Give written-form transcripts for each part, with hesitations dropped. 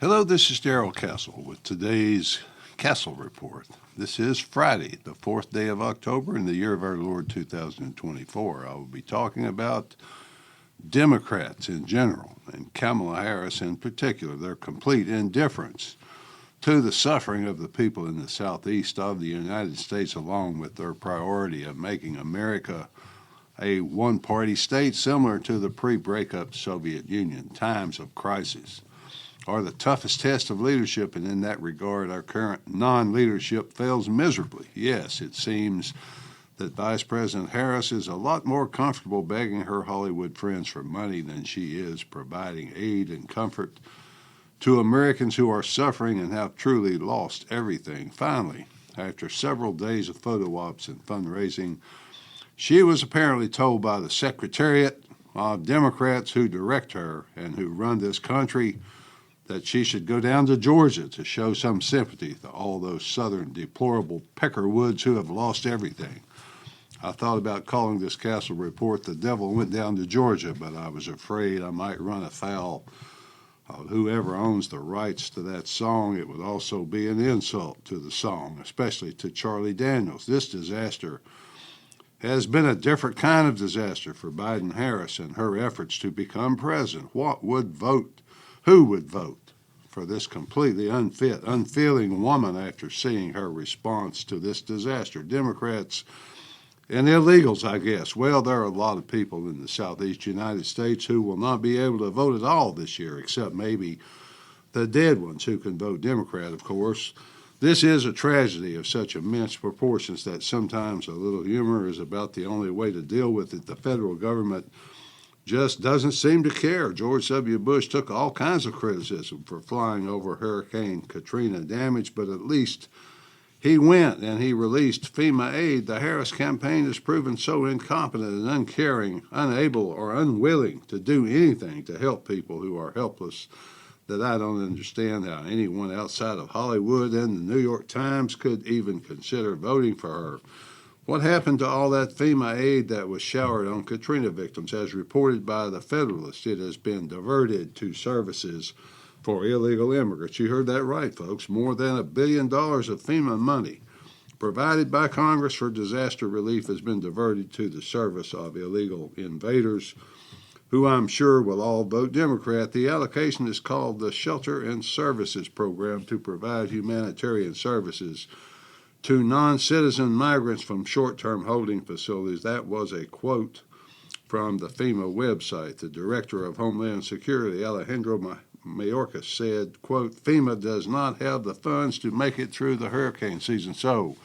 Hello, this is Darrell Castle with today's Castle Report. This is Friday, the 4th day of October in the year of our Lord 2024. I will be talking about Democrats in general and Kamala Harris in particular, their complete indifference to the suffering of the people in the southeast of the United States, along with their priority of making America a one-party state similar to the pre-breakup Soviet Union. Times of crisis are the toughest test of leadership, and in that regard, our current non-leadership fails miserably. Yes, it seems that Vice President Harris is a lot more comfortable begging her Hollywood friends for money than she is providing aid and comfort to Americans who are suffering and have truly lost everything. Finally, after several days of photo ops and fundraising, she was apparently told by the Secretariat of Democrats who direct her and who run this country that she should go down to Georgia to show some sympathy to all those southern deplorable peckerwoods who have lost everything. I thought about calling this Castle Report "The Devil Went Down to Georgia," but I was afraid I might run afoul of whoever owns the rights to that song. It would also be an insult to the song, especially to Charlie Daniels. This disaster has been a different kind of disaster for Biden-Harris and her efforts to become president. Who would vote for this completely unfit, unfeeling woman after seeing her response to this disaster? Democrats and illegals, I guess. Well, there are a lot of people in the southeast United States who will not be able to vote at all this year, except maybe the dead ones who can vote Democrat, of course. This is a tragedy of such immense proportions that sometimes a little humor is about the only way to deal with it. The federal government just doesn't seem to care. George W. Bush took all kinds of criticism for flying over Hurricane Katrina damage, but at least he went and he released FEMA aid. The Harris campaign has proven so incompetent and uncaring, unable or unwilling to do anything to help people who are helpless that I don't understand how anyone outside of Hollywood and the New York Times could even consider voting for her. What happened to all that FEMA aid that was showered on Katrina victims? As reported by the Federalist, it has been diverted to services for illegal immigrants. You heard that right, folks. More than $1 billion of FEMA money provided by Congress for disaster relief has been diverted to the service of illegal invaders, who I'm sure will all vote Democrat. The allocation is called the Shelter and Services Program to provide humanitarian services to non-citizen migrants from short-term holding facilities. That was a quote from the FEMA website. The Director of Homeland Security, Alejandro Mayorkas, said, quote, "FEMA does not have the funds to make it through the hurricane season." So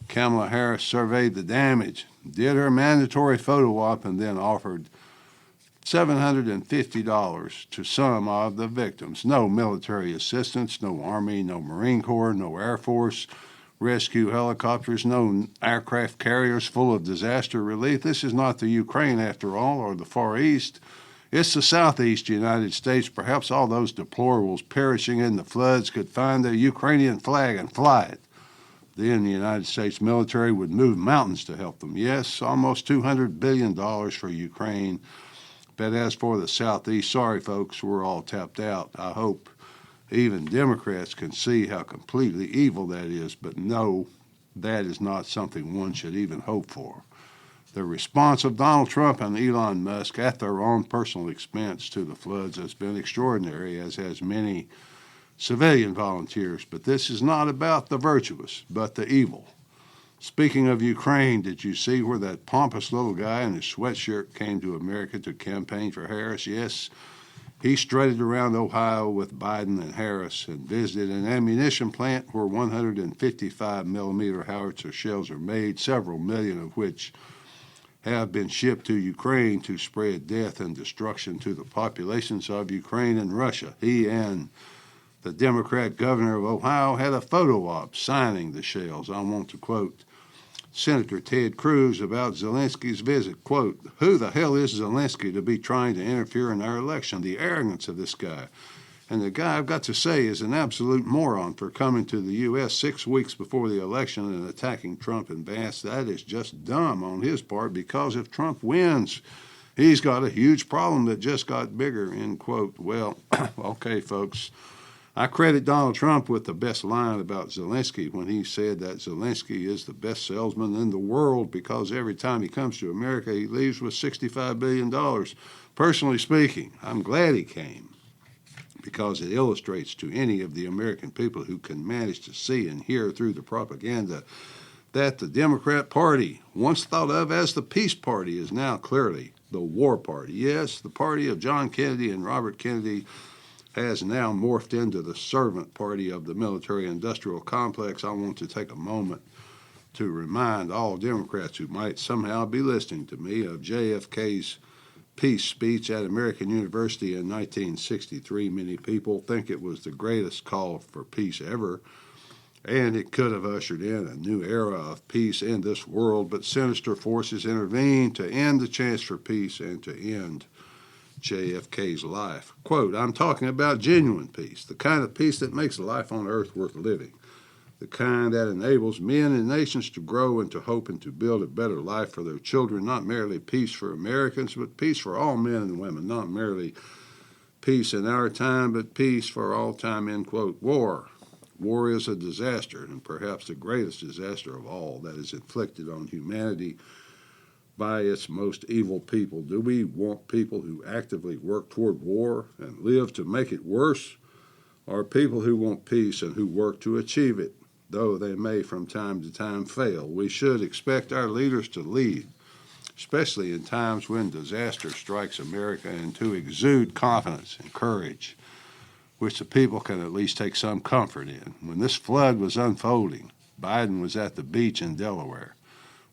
Kamala Harris surveyed the damage, did her mandatory photo op, and then offered $750 to some of the victims. No military assistance, no Army, no Marine Corps, no Air Force rescue helicopters, no aircraft carriers full of disaster relief. This is not the Ukraine, after all, or the Far East. It's the southeast United States. Perhaps all those deplorables perishing in the floods could find the Ukrainian flag and fly it. Then the United States military would move mountains to help them. Yes, almost $200 billion for Ukraine. But as for the southeast, sorry, folks, we're all tapped out. I hope even Democrats can see how completely evil that is, but no, that is not something one should even hope for. The response of Donald Trump and Elon Musk at their own personal expense to the floods has been extraordinary, as has many civilian volunteers. But this is not about the virtuous, but the evil. Speaking of Ukraine, did you see where that pompous little guy in his sweatshirt came to America to campaign for Harris? Yes, he strutted around Ohio with Biden and Harris and visited an ammunition plant where 155-millimeter howitzer shells are made, several million of which have been shipped to Ukraine to spread death and destruction to the populations of Ukraine and Russia. He and the Democrat governor of Ohio had a photo op signing the shells. I want to quote Senator Ted Cruz about Zelensky's visit. Quote, "Who the hell is Zelensky to be trying to interfere in our election? The arrogance of this guy." And the guy, I've got to say, is an absolute moron for coming to the U.S. 6 weeks before the election and attacking Trump in advance. That is just dumb on his part, because if Trump wins, he's got a huge problem that just got bigger, end quote. Well, okay, folks. I credit Donald Trump with the best line about Zelensky when he said that Zelensky is the best salesman in the world because every time he comes to America, he leaves with $65 billion. Personally speaking, I'm glad he came because it illustrates to any of the American people who can manage to see and hear through the propaganda that the Democrat Party, once thought of as the peace party, is now clearly the war party. Yes, the party of John Kennedy and Robert Kennedy has now morphed into the servant party of the military-industrial complex. I want to take a moment to remind all Democrats who might somehow be listening to me of JFK's peace speech at American University in 1963. Many people think it was the greatest call for peace ever, and it could have ushered in a new era of peace in this world, but sinister forces intervened to end the chance for peace and to end JFK's life. Quote, I'm talking about genuine peace, the kind of peace that makes life on earth worth living, the kind that enables men and nations to grow and to hope and to build a better life for their children, not merely peace for Americans, but peace for all men and women, not merely peace in our time, but peace for all time, end quote. War is a disaster, and perhaps the greatest disaster of all that is inflicted on humanity by its most evil people. Do we want people who actively work toward war and live to make it worse, or people who want peace and who work to achieve it, though they may from time to time fail? We should expect our leaders to lead, especially in times when disaster strikes America, and to exude confidence and courage, which the people can at least take some comfort in. When this flood was unfolding, Biden was at the beach in Delaware.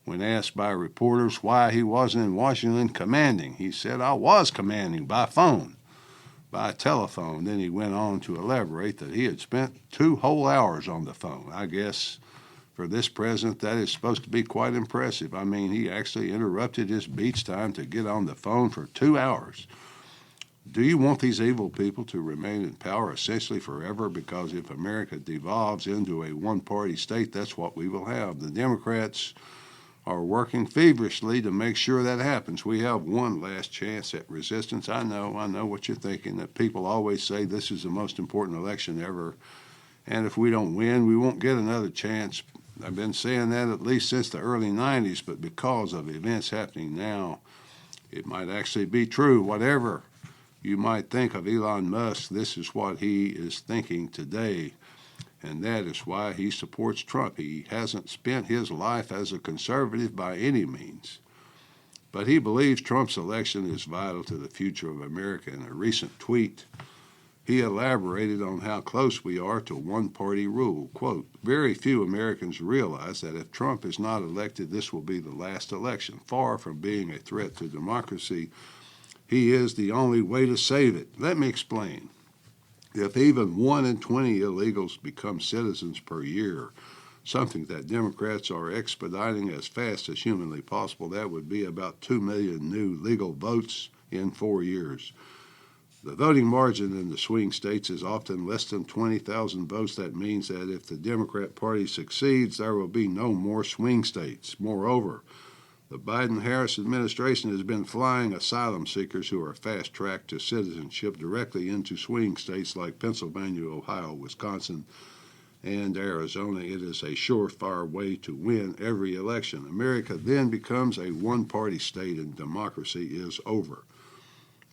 When asked by reporters why he wasn't in Washington commanding, he said, I was commanding by phone, by telephone. Then he went on to elaborate that he had spent 2 whole hours on the phone. I guess for this president, that is supposed to be quite impressive. I mean, he actually interrupted his beach time to get on the phone for 2 hours. Do you want these evil people to remain in power essentially forever? Because if America devolves into a one-party state, that's what we will have. The Democrats are working feverishly to make sure that happens. We have one last chance at resistance. I know what you're thinking, that people always say this is the most important election ever, and if we don't win, we won't get another chance. I've been saying that at least since the early 90s, but because of events happening now, it might actually be true. Whatever you might think of Elon Musk, this is what he is thinking today. And that is why he supports Trump. He hasn't spent his life as a conservative by any means, but he believes Trump's election is vital to the future of America. In a recent tweet, he elaborated on how close we are to one-party rule. Quote, very few Americans realize that if Trump is not elected, this will be the last election. Far from being a threat to democracy, he is the only way to save it. Let me explain. If even 1 in 20 illegals become citizens per year, something that Democrats are expediting as fast as humanly possible, that would be about 2 million new legal votes in 4 years. The voting margin in the swing states is often less than 20,000 votes. That means that if the Democrat Party succeeds, there will be no more swing states. Moreover, the Biden-Harris administration has been flying asylum seekers who are fast-tracked to citizenship directly into swing states like Pennsylvania, Ohio, Wisconsin, and Arizona. It is a surefire way to win every election. America then becomes a one-party state and democracy is over.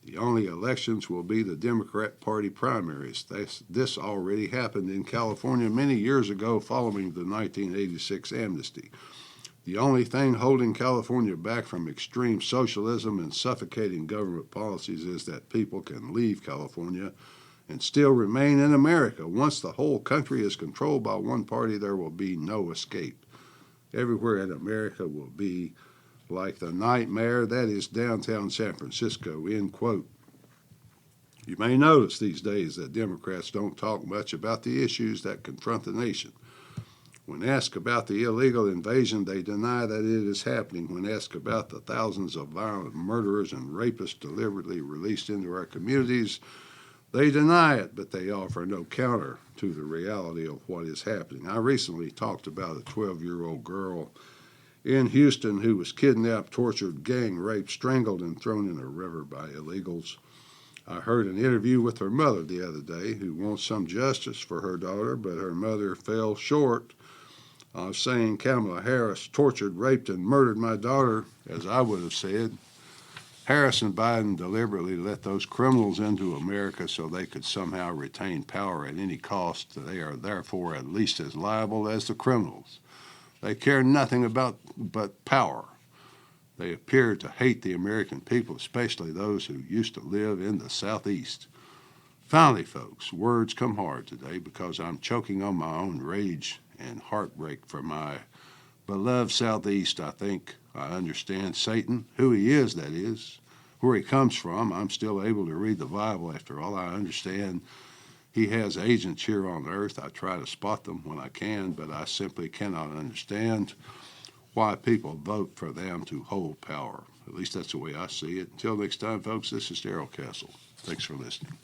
The only elections will be the Democrat Party primaries. This already happened in California many years ago following the 1986 amnesty. The only thing holding California back from extreme socialism and suffocating government policies is that people can leave California and still remain in America. Once the whole country is controlled by one party, there will be no escape. Everywhere in America will be like the nightmare that is downtown San Francisco, end quote. You may notice these days that Democrats don't talk much about the issues that confront the nation. When asked about the illegal invasion, they deny that it is happening. When asked about the thousands of violent murderers and rapists deliberately released into our communities, they deny it, but they offer no counter to the reality of what is happening. I recently talked about a 12-year-old girl in Houston who was kidnapped, tortured, gang raped, strangled, and thrown in a river by illegals. I heard an interview with her mother the other day who wants some justice for her daughter, but her mother fell short of saying Kamala Harris tortured, raped, and murdered my daughter, as I would have said. Harris and Biden deliberately let those criminals into America so they could somehow retain power at any cost. They are therefore at least as liable as the criminals. They care nothing about but power. They appear to hate the American people, especially those who used to live in the Southeast. Finally, folks, words come hard today because I'm choking on my own rage and heartbreak for my beloved Southeast. I think I understand Satan, who he is, that is, where he comes from. I'm still able to read the Bible after all. I understand he has agents here on earth. I try to spot them when I can, but I simply cannot understand why people vote for them to hold power. At least that's the way I see it. Until next time, folks, this is Darrell Castle. Thanks for listening.